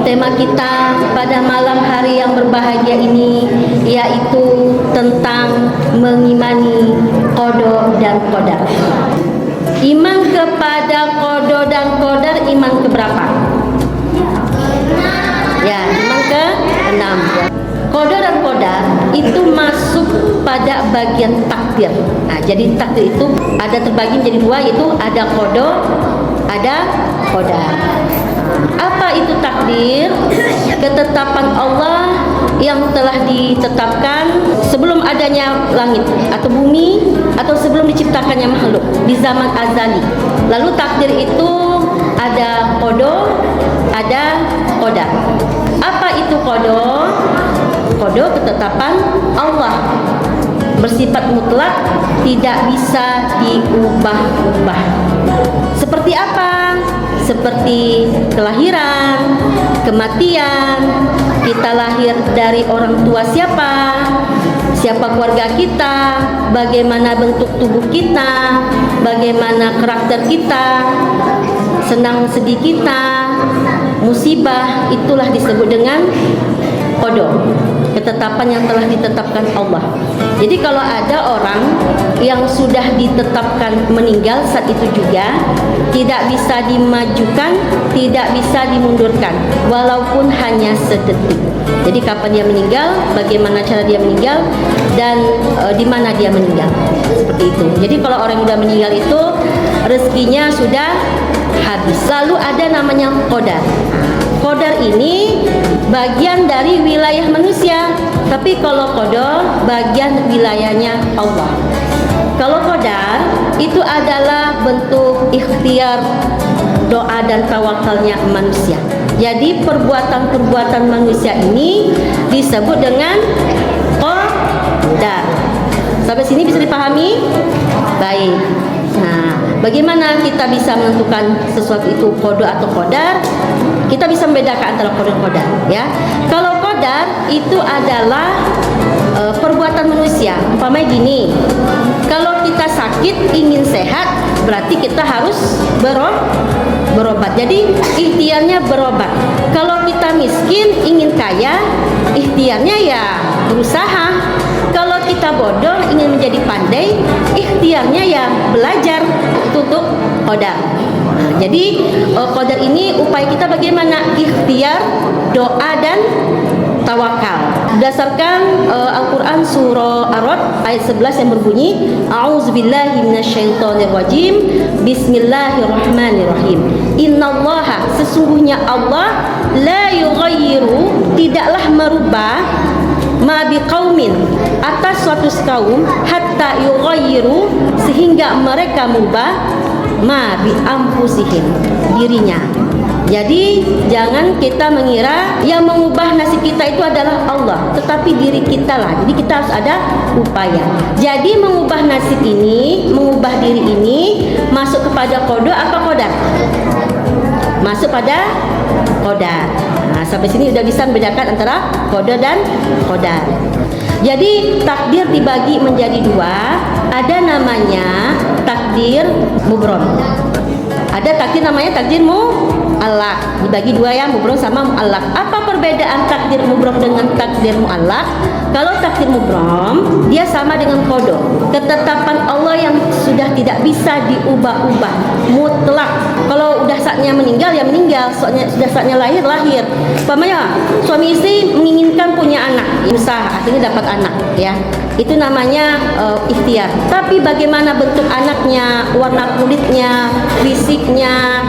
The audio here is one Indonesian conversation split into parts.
Tema kita pada malam hari yang berbahagia ini yaitu tentang mengimani qada dan qadar. Iman kepada qada dan qadar iman keberapa? Ya, iman ke-6. Qada dan qadar itu masuk pada bagian takdir. Nah, jadi takdir itu ada terbagi menjadi dua, yaitu ada qada, ada qadar. Apa itu takdir? Ketetapan Allah yang telah ditetapkan sebelum adanya langit atau bumi atau sebelum diciptakannya makhluk di zaman azali. Lalu takdir itu ada qada, ada qadar. Apa itu qada? Qada ketetapan Allah, bersifat mutlak, tidak bisa diubah-ubah. Seperti apa? Seperti kelahiran, kematian, kita lahir dari orang tua siapa, siapa keluarga kita, bagaimana bentuk tubuh kita, bagaimana karakter kita, senang sedih kita, musibah, itulah disebut dengan qada, ketetapan yang telah ditetapkan Allah. Jadi kalau ada orang yang sudah ditetapkan meninggal saat itu juga tidak bisa dimajukan, tidak bisa dimundurkan walaupun hanya sedetik. Jadi kapan dia meninggal, bagaimana cara dia meninggal, dan di mana dia meninggal. Seperti itu. Jadi kalau orang yang sudah meninggal itu rezekinya sudah habis. Lalu ada namanya qadar. Qadar ini bagian dari wilayah manusia, tapi kalau qada bagian wilayahnya Allah. Kalau qadar itu adalah bentuk ikhtiar, doa dan tawakalnya manusia. Jadi perbuatan-perbuatan manusia ini disebut dengan qadar. Sampai sini bisa dipahami? Baik. Nah, bagaimana kita bisa menentukan sesuatu itu qada atau qadar? Kita bisa membedakan antara qada dan qadar, ya. Kalau qadar itu adalah perbuatan manusia. Umpamanya gini, kalau kita sakit ingin sehat, berarti kita harus berobat. Jadi ikhtiarnya berobat. Kalau kita miskin ingin kaya, ikhtiarnya ya berusaha. Kalau kita bodoh ingin menjadi pandai, ikhtiarnya ya belajar. Itu untuk qadar. Nah, jadi qadar ini upaya kita bagaimana? Ikhtiar, doa dan tawakal. Berdasarkan Al-Quran surah Ar-Ra'd ayat 11 yang berbunyi, A'udzubillahi minasyaitonirrajim, Bismillahirrahmanirrahim. Innallaha, sesungguhnya Allah, la yughayyiru, tidaklah merubah, ma biqaumin, atas suatu kaum, hatta yughayyiru, sehingga mereka merubah, ma bi anfusihim, dirinya. Jadi jangan kita mengira yang mengubah nasib kita itu adalah Allah, tetapi diri kita lah. Jadi kita harus ada upaya. Jadi mengubah nasib ini, mengubah diri ini masuk kepada qada apa qadar? Masuk pada qadar. Nah, sampai sini sudah bisa membedakan antara qada dan qadar. Jadi takdir dibagi menjadi dua. Ada namanya takdir mubrom. Ada takdir namanya takdir mu'allaq. Dibagi dua ya, mubrom sama mu'allaq. Apa perbedaan takdir mubrom dengan takdir mu'allaq? Kalau takdir mubrom, dia sama dengan qada. Ketetapan Allah yang sudah tidak bisa diubah-ubah, mutlak. Kalau udah saatnya meninggal ya meninggal, sudah saatnya lahir lahir. Umpamanya suami istri menginginkan punya anak, usaha akhirnya dapat anak, ya. Itu namanya ikhtiar. Tapi bagaimana bentuk anaknya, warna kulitnya, fisiknya,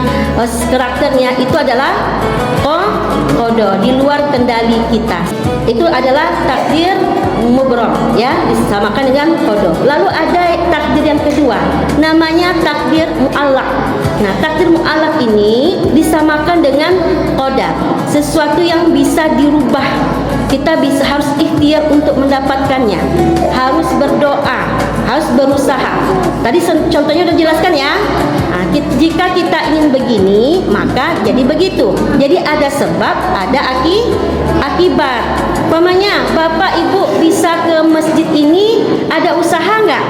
karakternya, itu adalah qada, di luar kendali kita. Itu adalah takdir mubrom, ya, disamakan dengan qada. Lalu ada takdir yang kedua, namanya takdir mu'allaq. Nah, takdir mu'allaq ini disamakan dengan qada, sesuatu yang bisa dirubah. Kita harus ikhtiar untuk mendapatkannya, harus berdoa, harus berusaha. Tadi contohnya udah jelaskan ya. Nah, jika kita ingin begini, maka jadi begitu. Jadi ada sebab, ada akibat. Umpamanya Bapak Ibu bisa ke masjid ini, ada usaha nggak?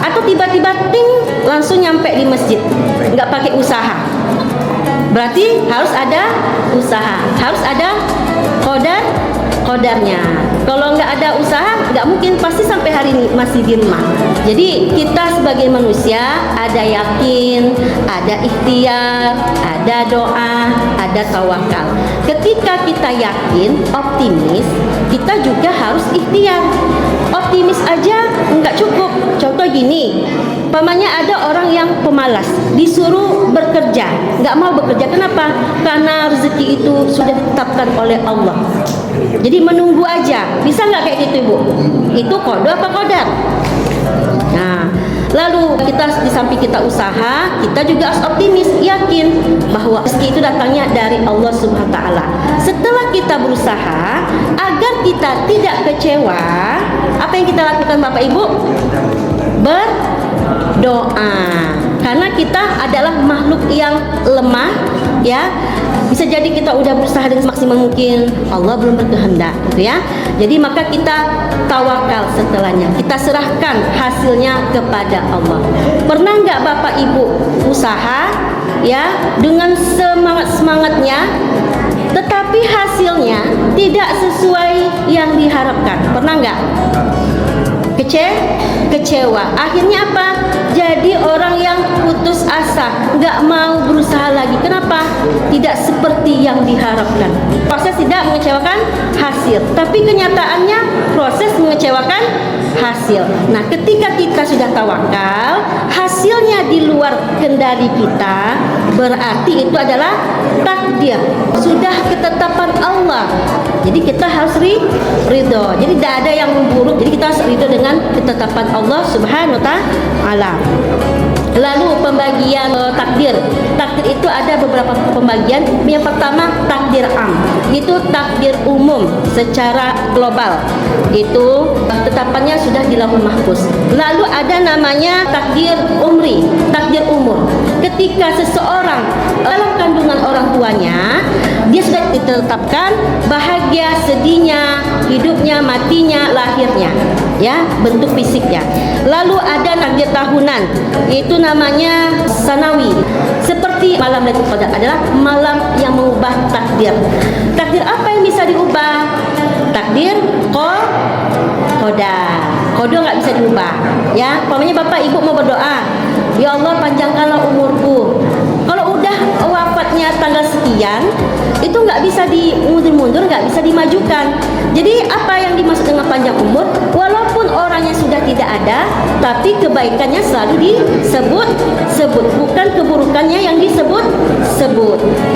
Atau tiba-tiba ting langsung nyampe di masjid, nggak pakai usaha? Berarti harus ada usaha, harus ada kodarnya. Kalau nggak ada usaha, nggak mungkin, pasti sampai hari ini masih di rumah. Jadi kita sebagai manusia ada yakin, ada ikhtiar, ada doa, ada tawakal. Ketika kita yakin, optimis, kita juga harus ikhtiar. Optimis aja nggak cukup. Contoh gini, pamannya ada orang yang pemalas, disuruh bekerja, nggak mau bekerja. Kenapa? Karena rezeki itu sudah ditetapkan oleh Allah. Jadi menunggu aja. Bisa nggak kayak gitu, Ibu? Itu qada apa qadar? Nah, lalu kita di samping kita usaha, kita juga harus optimis, yakin bahwa rezeki itu datangnya dari Allah Subhanahu wa taala. Setelah kita berusaha agar kita tidak kecewa, apa yang kita lakukan Bapak Ibu? Berdoa. Karena kita adalah makhluk yang lemah, ya. Bisa jadi kita udah berusaha dengan maksimal mungkin, Allah belum berkehendak, gitu ya. Jadi maka kita tawakal setelahnya. Kita serahkan hasilnya kepada Allah. Pernah nggak Bapak Ibu usaha, ya, dengan semangatnya, tetapi hasilnya tidak sesuai yang diharapkan? Pernah nggak? Kecewa. Akhirnya apa? Jadi orang yang putus asa, nggak mau berusaha lagi. Kenapa? Tidak seperti yang diharapkan. Proses tidak mengecewakan hasil, tapi kenyataannya proses mengecewakan hasil. Nah, ketika kita sudah tawakal, hasilnya di luar kendali kita, berarti itu adalah takdir, sudah ketetapan Allah. Jadi kita harus ridho. Jadi tidak ada yang memburuk. Jadi kita harus ridho dengan ketetapan Allah Subhanahu wa taala. Lalu pembagian takdir. Takdir itu ada beberapa pembagian. Yang pertama takdir am, itu takdir umum secara global. Itu tetapannya sudah di Lauhul Mahfuz. Lalu ada namanya takdir umri, takdir umur. Ketika seseorang dalam kandungan orang tuanya, dia sudah ditetapkan bahagia, sedihnya, hidupnya, matinya, lahirnya, ya, bentuk fisiknya. Lalu ada takdir tahunan, itu namanya sanawi. Seperti malam Lailatul Qadar adalah malam yang mengubah takdir. Takdir apa yang bisa diubah? Takdir qadar. Qada nggak bisa diubah, ya. Pokoknya Bapak Ibu mau berdoa, ya Allah panjangkanlah umurku. Kalau udah wafatnya tanggal sekian, itu nggak bisa dimundur-mundur, nggak bisa dimajukan. Jadi apa yang dimaksud dengan panjang umur? Walaupun orangnya sudah tidak ada, tapi kebaikannya selalu disebut, bukan keburukannya yang disebut.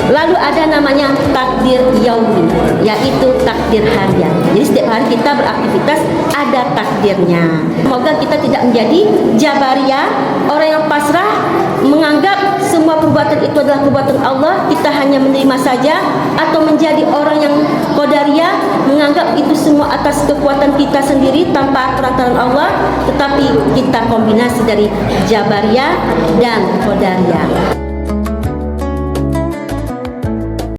Lalu ada namanya takdir yaumi, yaitu takdir harian. Jadi setiap hari kita beraktivitas ada takdirnya. Semoga kita tidak menjadi jabariyah, orang yang pasrah, menganggap semua perbuatan itu adalah perbuatan Allah, kita hanya menerima saja, atau menjadi orang yang qadariyah, menganggap itu semua atas kekuatan kita sendiri tanpa perantaraan Allah, tetapi kita kombinasi dari jabariyah dan qadariyah.